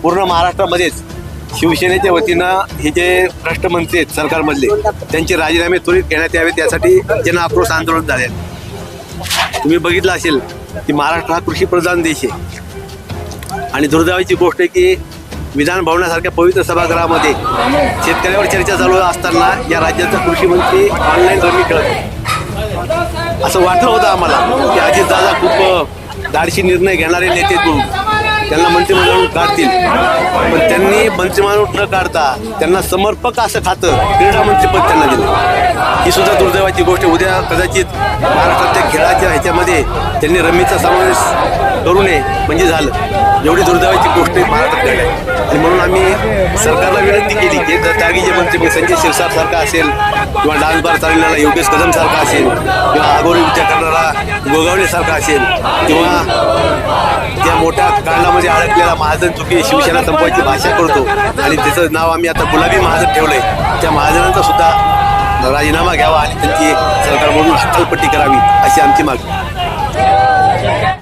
पूर्ण महाराष्ट्रामध्येच शिवसेनेच्या वतीनं हे जे भ्रष्ट मंत्री आहेत सरकारमधले त्यांचे राजीनामे त्वरित घेण्यात यावे त्यासाठी जन आक्रोश आंदोलन झाले. तुम्ही बघितलं असेल की महाराष्ट्र हा कृषीप्रधान देश आहे आणि दुर्दैवाची गोष्ट आहे की विधान भवनासारख्या पवित्र सभागृहामध्ये शेतकऱ्यावर चर्चा चालू असताना या राज्याचा कृषी मंत्री ऑनलाईन रमी खेळत असं वाटलं होतं आम्हाला की अजितदादा खूप धाडशी निर्णय घेणारे नेते करून त्यांना मंत्रिमंडळातून काढतील, पण त्यांनी मंत्रिमंडळातून न काढता त्यांना समर्पक असं खातं क्रीडा मंत्रीपद त्यांना दिलं. ही सुद्धा दुर्दैवाची गोष्ट. उद्या कदाचित महाराष्ट्रातल्या खेळाच्या ह्याच्यामध्ये त्यांनी रमीचा समावेश करू नये म्हणजे झालं. एवढी दुर्दैवाची गोष्ट महाराष्ट्रात घडली आणि म्हणून आम्ही सरकारला विनंती केली की जर जागीचे मंत्री संजय शिरसाट सारखा असेल किंवा डान्स बार चालवणारा योगेश कदम सारखा असेल किंवा आगोरी विचार करणारा गोगावले सारखा असेल किंवा त्या मोठ्या कांडामध्ये अडकलेला महाजन चुकी शिवसेना संपवायची भाषा करतो आणि त्याचं नाव आम्ही आता गुलाबी महाजन ठेवलंय, त्या महाजनांचा सुद्धा राजीनामा घ्यावा आणि त्यांची सरकारमधून हकालपट्टी करावी अशी आमची मागणी.